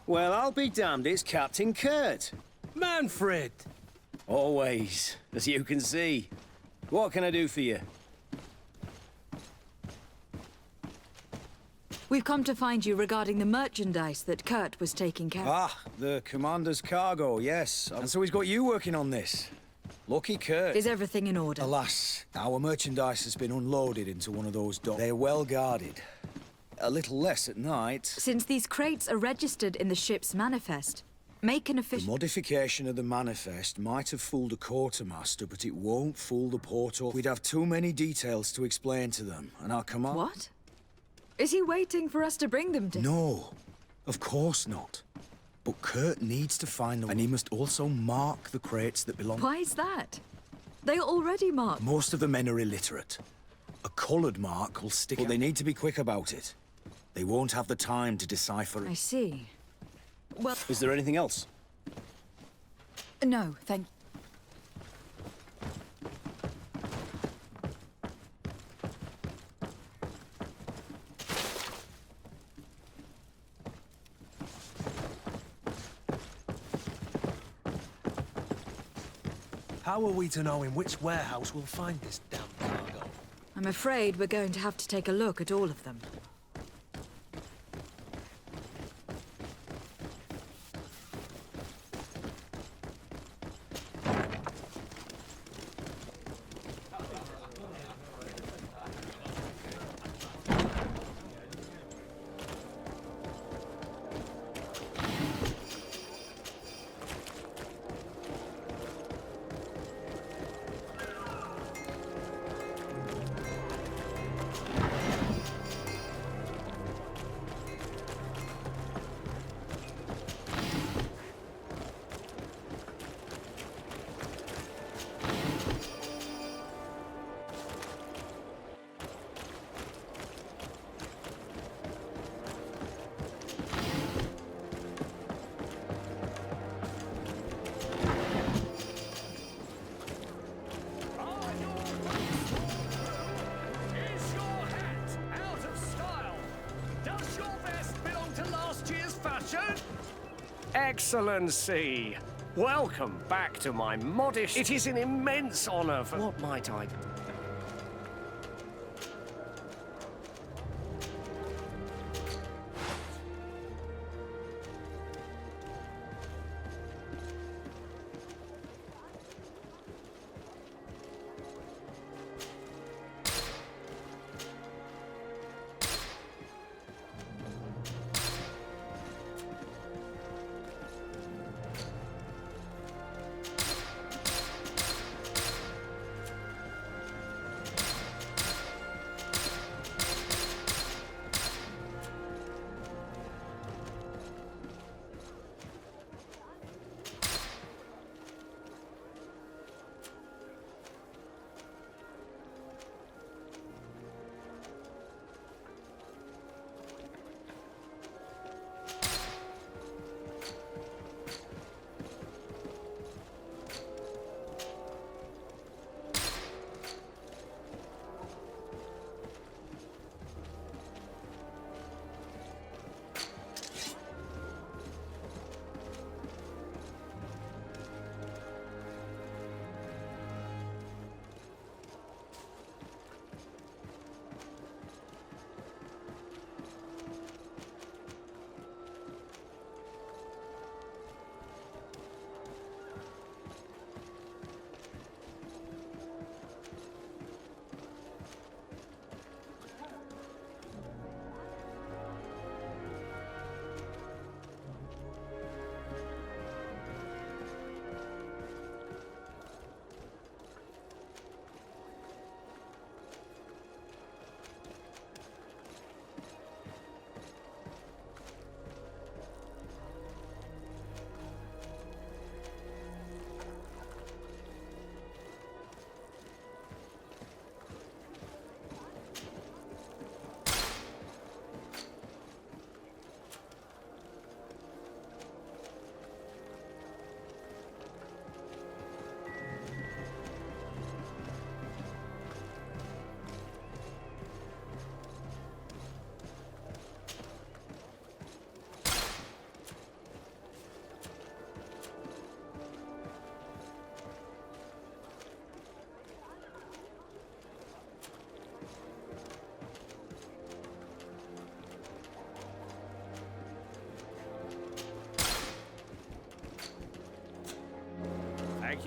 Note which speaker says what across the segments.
Speaker 1: Well, I'll be damned, it's Captain Kurt.
Speaker 2: Manfred!
Speaker 1: Always, as you can see. What can I do for you?
Speaker 3: We've come to find you regarding the merchandise that Kurt was taking care of.
Speaker 4: Ah, the commander's cargo, yes. And so he's got you working on this. Lucky Kurt.
Speaker 3: Is everything in order?
Speaker 4: Alas, our merchandise has been unloaded into one of those docks. They're well guarded. A little less at night.
Speaker 3: Since these crates are registered in the ship's manifest, make an
Speaker 4: The
Speaker 3: official...
Speaker 4: modification of the manifest might have fooled a quartermaster, but it won't fool the portal. We'd have too many details to explain to them, and our command...
Speaker 3: What? Is he waiting for us to bring them to...
Speaker 4: No, of course not. But Kurt needs to find them, and he must also mark the crates that belong...
Speaker 3: Why is that? They are already marked.
Speaker 4: Most of the men are illiterate. A coloured mark will stick out. But they need to be quick about it. They won't have the time to decipher it.
Speaker 3: I see. Well...
Speaker 1: Is there anything else?
Speaker 3: No, thank...
Speaker 2: How are we to know in which warehouse we'll find this damn cargo?
Speaker 3: I'm afraid we're going to have to take a look at all of them.
Speaker 5: Excellency, welcome back to my modest... It is an immense honor for... What might I...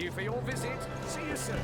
Speaker 5: you for your visit. See you soon.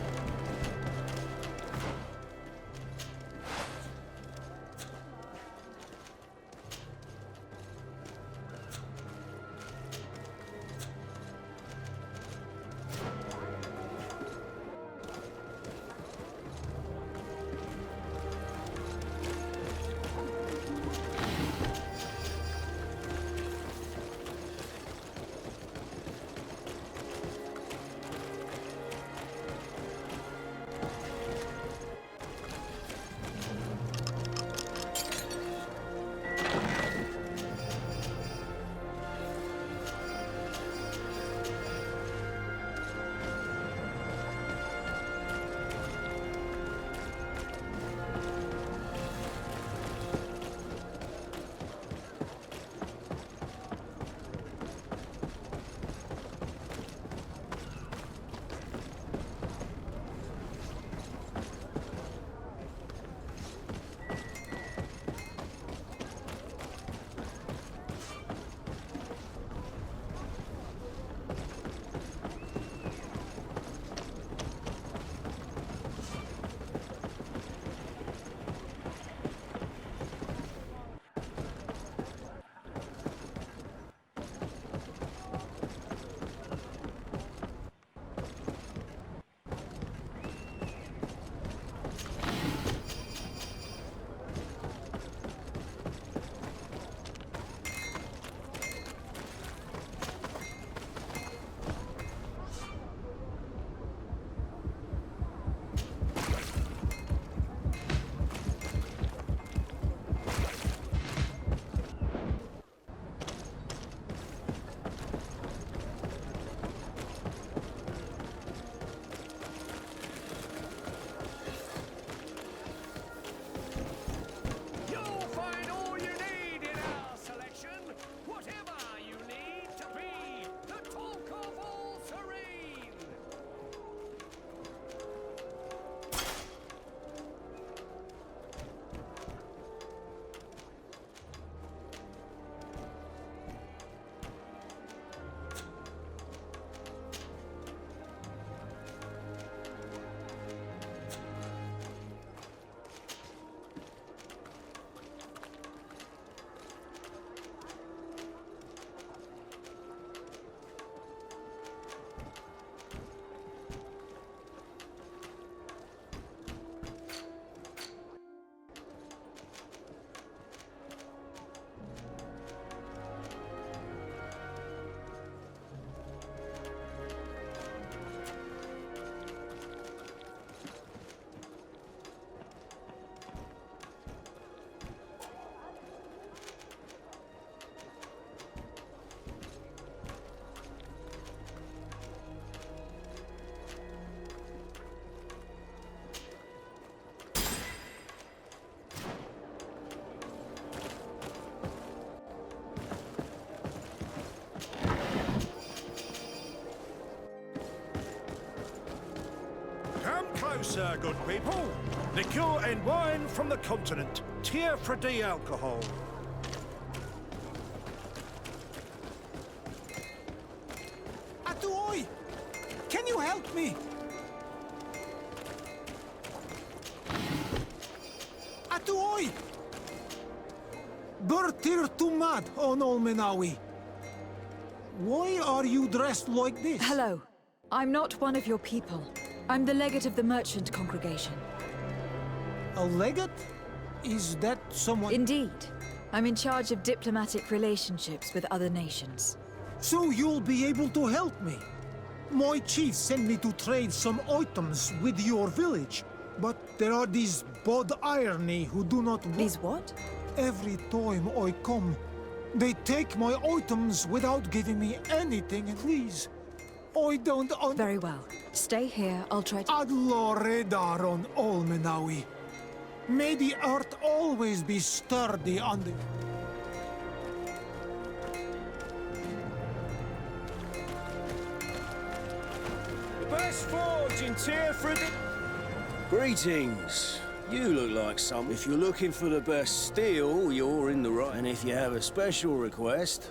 Speaker 6: Closer, good people. Liqueur and wine from the continent. Tear-free alcohol.
Speaker 2: Atuoi! Can you help me? Atuoi! Bertir Tumad on Olmenawi. Why are you dressed like this?
Speaker 3: Hello. I'm not one of your people. I'm the legate of the merchant congregation.
Speaker 2: A legate? Is that someone...
Speaker 3: Indeed. I'm in charge of diplomatic relationships with other nations.
Speaker 2: So you'll be able to help me. My chief sent me to trade some items with your village. But there are these bod irony who do not...
Speaker 3: These what?
Speaker 2: Every time I come, they take my items without giving me anything, please. I don't...
Speaker 3: Very well. Stay here, I'll try to...
Speaker 2: Adlo redar on Olmenawi. May the earth always be sturdy on the...
Speaker 1: The best forge in Tearford. Greetings. You look like some. If you're looking for the best steel, you're in the right. And if you have a special request...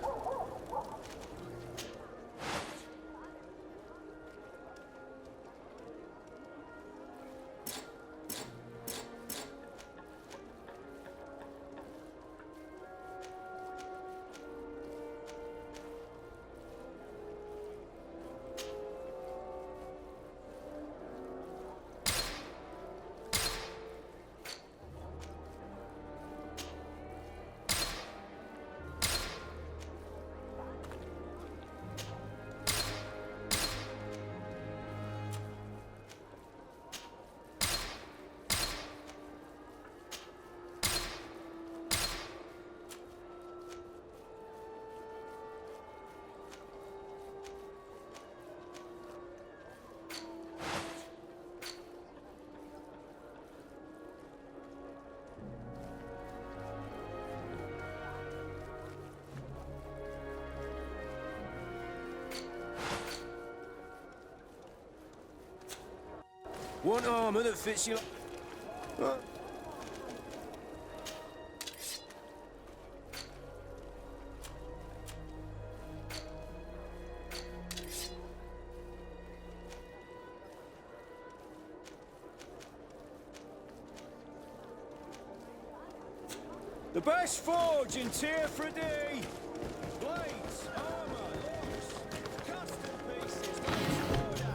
Speaker 1: Want armor that fits you? The best forge in Tier 3D! Blades, armor, locks, custom pieces, made to order.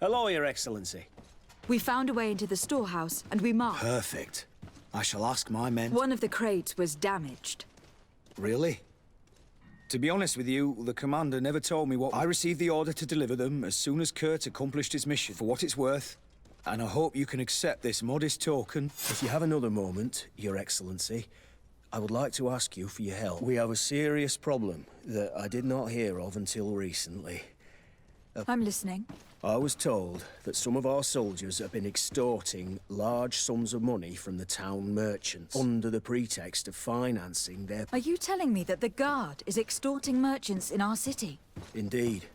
Speaker 1: Hello, Your Excellency.
Speaker 3: We found a way into the storehouse, and we marked.
Speaker 4: Perfect. I shall ask my men.
Speaker 3: One of the crates was damaged.
Speaker 4: Really? To be honest with you, the commander never told me what. I received the order to deliver them as soon as Kurt accomplished his mission, for what it's worth. And I hope you can accept this modest token.
Speaker 1: If you have another moment, Your Excellency, I would like to ask you for your help. We have a serious problem that I did not hear of until recently.
Speaker 3: I'm listening.
Speaker 1: I was told that some of our soldiers have been extorting large sums of money from the town merchants under the pretext of financing their...
Speaker 3: Are you telling me that the Guard is extorting merchants in our city?
Speaker 1: Indeed.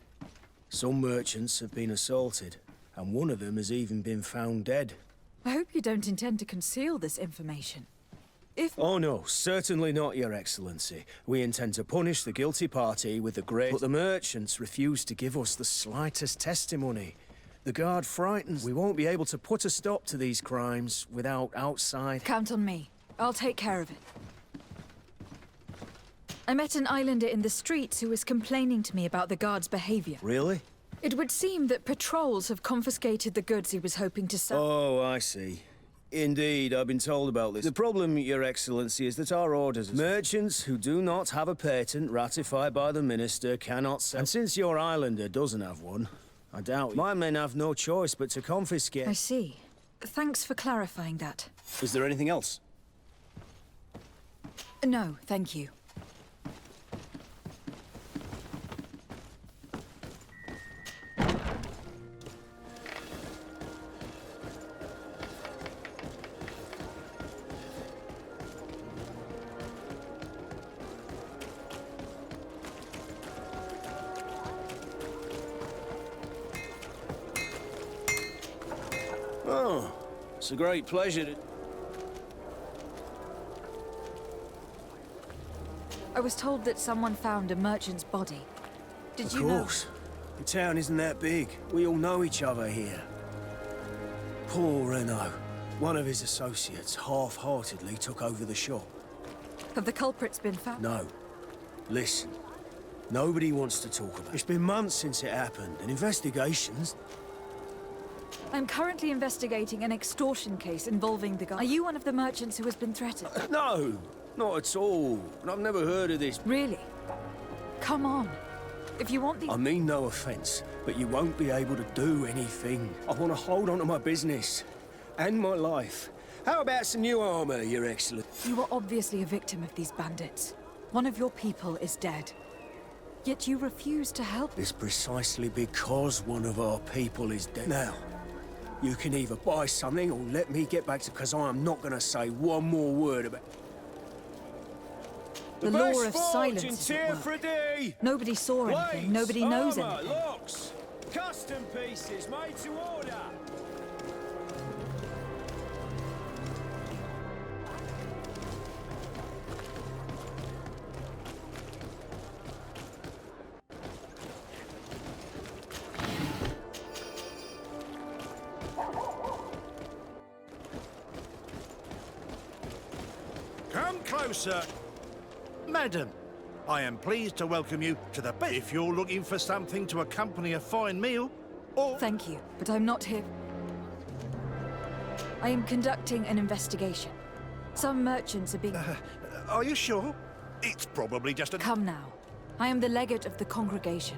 Speaker 1: Some merchants have been assaulted, and one of them has even been found dead.
Speaker 3: I hope you don't intend to conceal this information.
Speaker 1: Oh no, certainly not, Your Excellency. We intend to punish the guilty party with the great... But the merchants refuse to give us the slightest testimony. The Guard frightens. We won't be able to put a stop to these crimes without outside...
Speaker 3: Count on me. I'll take care of it. I met an islander in the streets who was complaining to me about the Guard's behavior.
Speaker 1: Really?
Speaker 3: It would seem that patrols have confiscated the goods he was hoping to sell.
Speaker 1: Oh, I see. Indeed, I've been told about this. The problem, Your Excellency, is that our orders... Merchants who do not have a patent ratified by the Minister cannot sell... And since your islander doesn't have one, I doubt... My men have no choice but to confiscate...
Speaker 3: I see. Thanks for clarifying that.
Speaker 1: Is there anything else?
Speaker 3: No, thank you.
Speaker 1: Oh, it's a great pleasure to...
Speaker 3: I was told that someone found a merchant's body. Did you know?
Speaker 1: Of course. The town isn't that big. We all know each other here. Poor Renault. One of his associates half-heartedly took over the shop.
Speaker 3: Have the culprits been found?
Speaker 1: No. Listen. Nobody wants to talk about it. It's been months since it happened, and investigations...
Speaker 3: I'm currently investigating an extortion case involving the Guard. Are you one of the merchants who has been threatened?
Speaker 1: No, not at all. And I've never heard of this.
Speaker 3: Really? Come on. If you want the...
Speaker 1: I mean no offense, but you won't be able to do anything. I want to hold on to my business. And my life. How about some new armor, Your Excellency?
Speaker 3: You are obviously a victim of these bandits. One of your people is dead. Yet you refuse to help.
Speaker 1: It's precisely because one of our people is dead. Now, you can either buy something or let me get back to... Because I am not going to say one more word about...
Speaker 3: The law of silence is at work.
Speaker 1: Tier 3D!
Speaker 3: Nobody saw anything. Nobody knows
Speaker 1: armor,
Speaker 3: anything.
Speaker 1: Locks, custom pieces made to order.
Speaker 6: Come closer. Madam, I am pleased to welcome you to the bed. If you're looking for something to accompany a fine meal, or...
Speaker 3: Thank you, but I'm not here. I am conducting an investigation. Some merchants are being...
Speaker 6: Are you sure? It's probably just a...
Speaker 3: Come now. I am the legate of the congregation.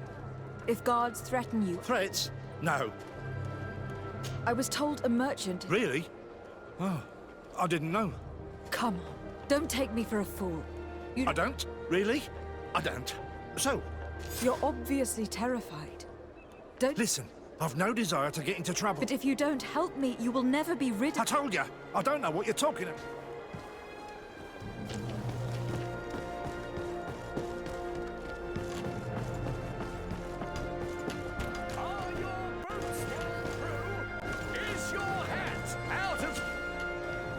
Speaker 3: If guards threaten you...
Speaker 6: Threats? No.
Speaker 3: I was told a merchant...
Speaker 6: Really? Oh, I didn't know.
Speaker 3: Come on. Don't take me for a fool.
Speaker 6: I don't? Really? I don't. So,
Speaker 3: You're obviously terrified. Don't...
Speaker 6: listen, I've no desire to get into trouble.
Speaker 3: But if you don't help me, you will never be rid
Speaker 6: I
Speaker 3: of...
Speaker 6: told you, I don't know what you're talking about.
Speaker 5: Are your boots through? Is your hat out of...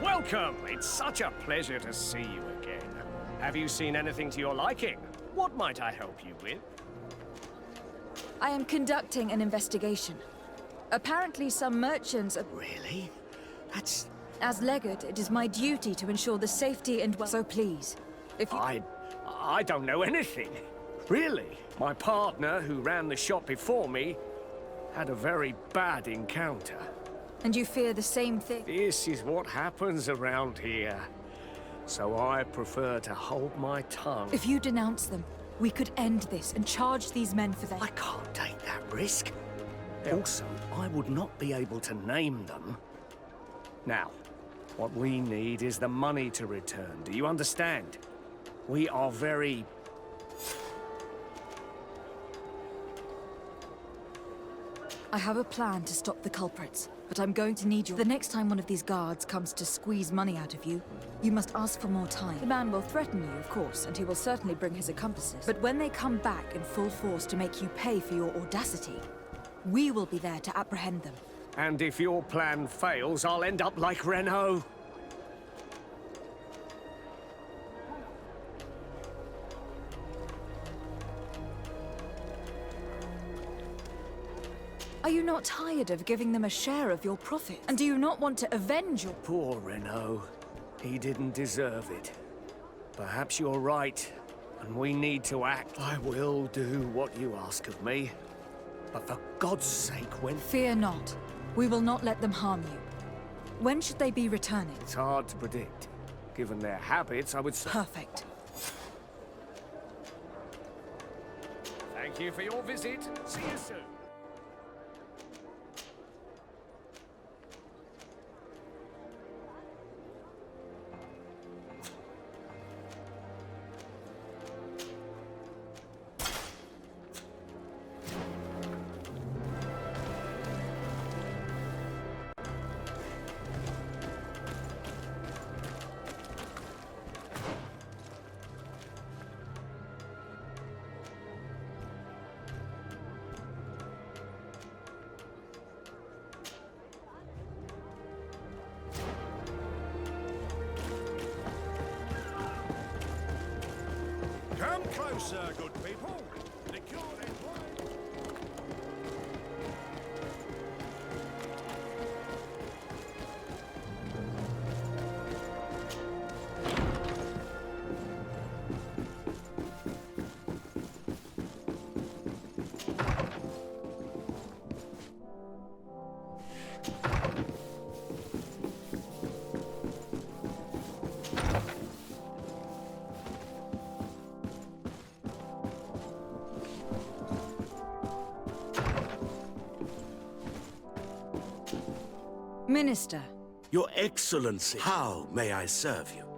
Speaker 5: Welcome! It's such a pleasure to see you again. Have you seen anything to your liking? What might I help you with?
Speaker 3: I am conducting an investigation. Apparently some merchants are...
Speaker 5: Really? That's...
Speaker 3: As legate, it is my duty to ensure the safety and well... So please, if you...
Speaker 5: I don't know anything. Really. My partner, who ran the shop before me, had a very bad encounter.
Speaker 3: And you fear the same thing?
Speaker 5: This is what happens around here. So I prefer to hold my tongue.
Speaker 3: If you denounce them, we could end this and charge these men for their...
Speaker 5: I can't take that risk. Also, I would not be able to name them. Now, what we need is the money to return. Do you understand? We are very...
Speaker 3: I have a plan to stop the culprits, but I'm going to need your... The next time one of these guards comes to squeeze money out of you, you must ask for more time. The man will threaten you, of course, and he will certainly bring his accomplices. But when they come back in full force to make you pay for your audacity, we will be there to apprehend them.
Speaker 5: And if your plan fails, I'll end up like Renault.
Speaker 3: Are you not tired of giving them a share of your profit? And do you not want to avenge your...
Speaker 5: Poor Renault. He didn't deserve it. Perhaps you're right, and we need to act. I will do what you ask of me. But for God's sake, when...
Speaker 3: Fear not. We will not let them harm you. When should they be returning?
Speaker 5: It's hard to predict. Given their habits, I would say...
Speaker 3: Perfect.
Speaker 5: Thank you for your visit. See you soon.
Speaker 6: Come closer, good people. The cure is right.
Speaker 3: Minister,
Speaker 7: Your Excellency, how may I serve you?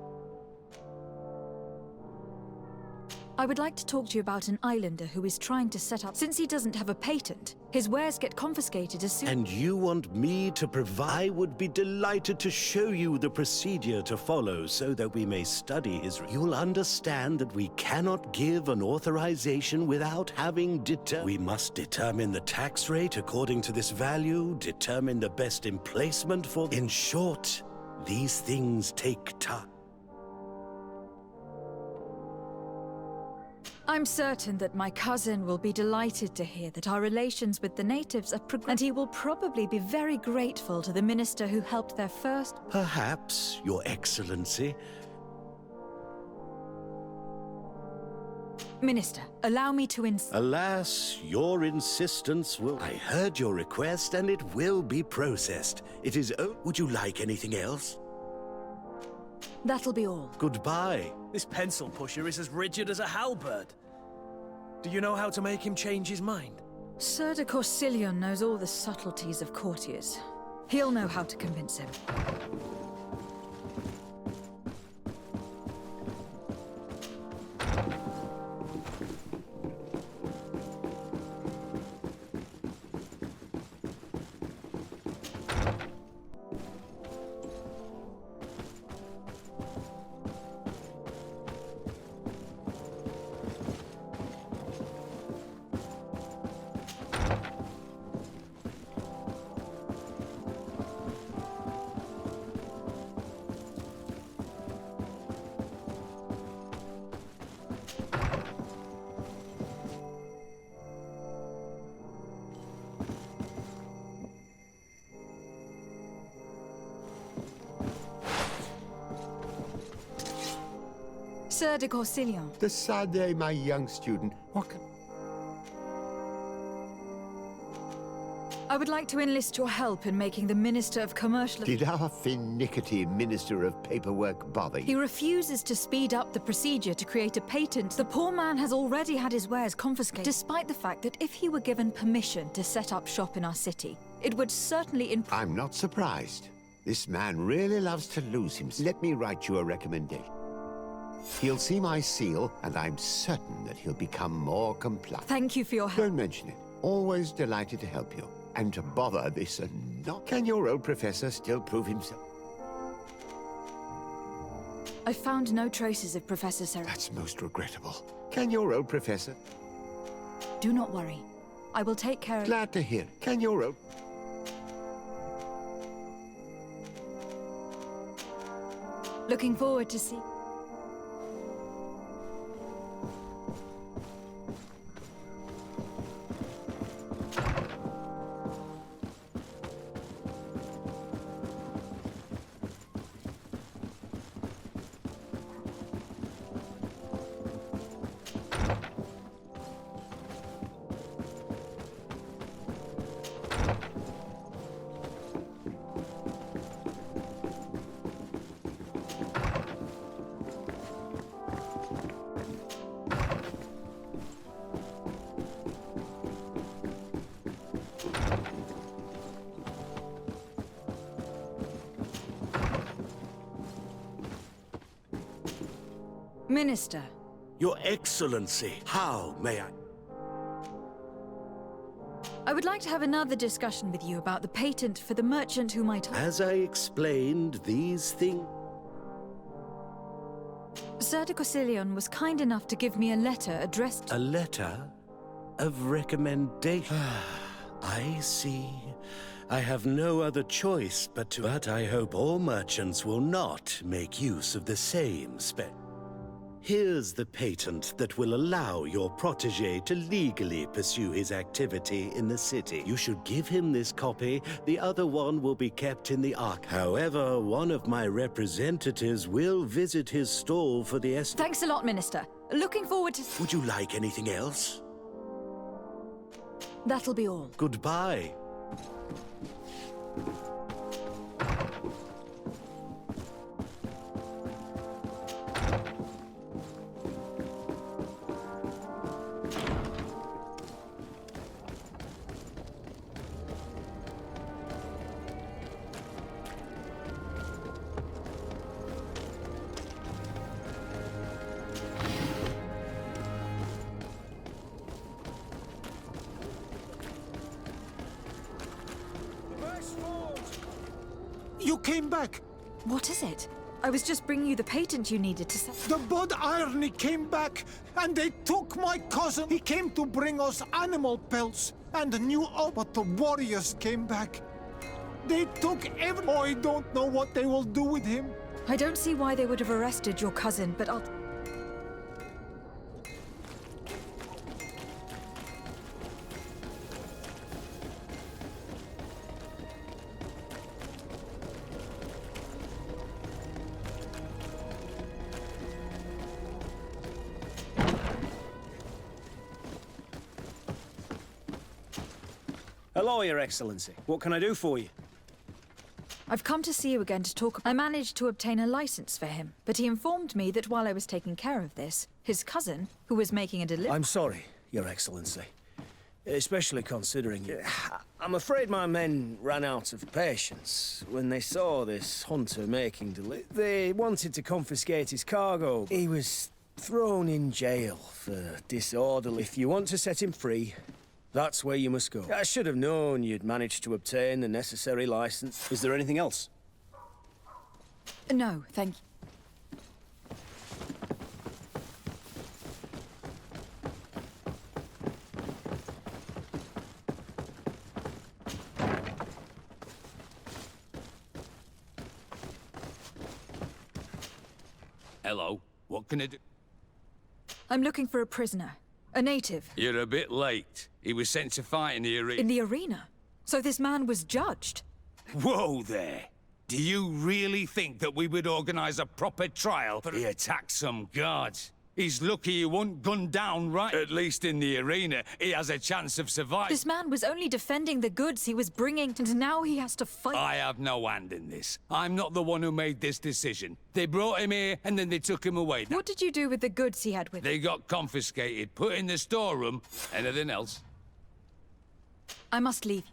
Speaker 3: I would like to talk to you about an islander who is trying to set up... Since he doesn't have a patent, his wares get confiscated as soon...
Speaker 7: And you want me to provide? I would be delighted to show you the procedure to follow so that we may study his... You'll understand that we cannot give an authorization without having We must determine the tax rate according to this value, determine the best emplacement for... In short, these things take time.
Speaker 3: I'm certain that my cousin will be delighted to hear that our relations with the natives are and he will probably be very grateful to the minister who helped their first...
Speaker 7: Perhaps, Your Excellency.
Speaker 3: Minister, allow me to
Speaker 7: Alas, your insistence will... I heard your request and it will be processed. It is... Would you like anything else?
Speaker 3: That'll be all.
Speaker 7: Goodbye.
Speaker 1: This pencil pusher is as rigid as a halberd. Do you know how to make him change his mind?
Speaker 3: Sir de Corsilion knows all the subtleties of courtiers. He'll know how to convince him. Sir de Corsilion.
Speaker 8: Decidez, my young student. What can...
Speaker 3: I would like to enlist your help in making the Minister of Commercial...
Speaker 8: Did our finicky Minister of Paperwork bother
Speaker 3: He
Speaker 8: you?
Speaker 3: refuses to speed up the procedure to create a patent. The poor man has already had his wares confiscated, despite the fact that if he were given permission to set up shop in our city, it would certainly improve...
Speaker 8: I'm not surprised. This man really loves to lose himself. Let me write you a recommendation. He'll see my seal, and I'm certain that he'll become more compliant.
Speaker 3: Thank you for your help.
Speaker 8: Don't mention it. Always delighted to help you. And to bother this and not... Can your old professor still prove himself?
Speaker 3: I found no traces of Professor Ser...
Speaker 8: That's most regrettable. Can your old professor...
Speaker 3: Do not worry. I will take care of...
Speaker 8: Glad to hear. Can your old...
Speaker 3: Looking forward to see... Minister.
Speaker 7: Your Excellency, how may I...
Speaker 3: I would like to have another discussion with you about the patent for the merchant whom I told...
Speaker 7: As I explained, these things...
Speaker 3: Sir de Corsilion was kind enough to give me a letter addressed...
Speaker 7: A letter of recommendation. I see. I have no other choice but to... But I hope all merchants will not make use of the same spec. Here's the patent that will allow your protege to legally pursue his activity in the city. You should give him this copy. The other one will be kept in the ark. However, one of my representatives will visit his stall for the
Speaker 3: Thanks a lot, Minister. Looking forward to...
Speaker 7: Would you like anything else?
Speaker 3: That'll be all.
Speaker 7: Goodbye.
Speaker 2: You came back.
Speaker 3: What is it? I was just bringing you the patent you needed to set...
Speaker 2: The Bud Irony came back, and they took my cousin. He came to bring us animal pelts and a new but the warriors came back. They took every... Oh, I don't know what they will do with him.
Speaker 3: I don't see why they would have arrested your cousin, but I'll...
Speaker 1: Hello, Your Excellency. What can I do for you?
Speaker 3: I've come to see you again to talk... I managed to obtain a license for him, but he informed me that while I was taking care of this, his cousin, who was making a delivery...
Speaker 1: I'm sorry, Your Excellency. Especially considering you. I'm afraid my men ran out of patience when they saw this hunter making delivery. They wanted to confiscate his cargo. He was thrown in jail for disorderly. If you want to set him free, that's where you must go. I should have known you'd managed to obtain the necessary license. Is there anything else?
Speaker 3: No, thank you.
Speaker 9: Hello, what can I do?
Speaker 3: I'm looking for a prisoner. A native.
Speaker 9: You're a bit late. He was sent to fight in the arena.
Speaker 3: In the arena? So this man was judged?
Speaker 9: Whoa there! Do you really think that we would organize a proper trial for he attacked some guards? He's lucky he wasn't gunned down, right? At least in the arena, he has a chance of surviving.
Speaker 3: This man was only defending the goods he was bringing, and now he has to fight.
Speaker 9: I have no hand in this. I'm not the one who made this decision. They brought him here, and then they took him away.
Speaker 3: What did you do with the goods he had with him?
Speaker 9: They got confiscated, put in the storeroom. Anything else?
Speaker 3: I must leave.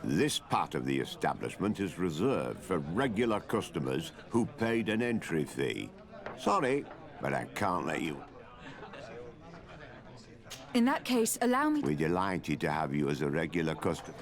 Speaker 8: This part of the establishment is reserved for regular customers who paid an entry fee. Sorry, but I can't let you.
Speaker 3: In that case, allow me...
Speaker 8: We're delighted to have you as a regular customer.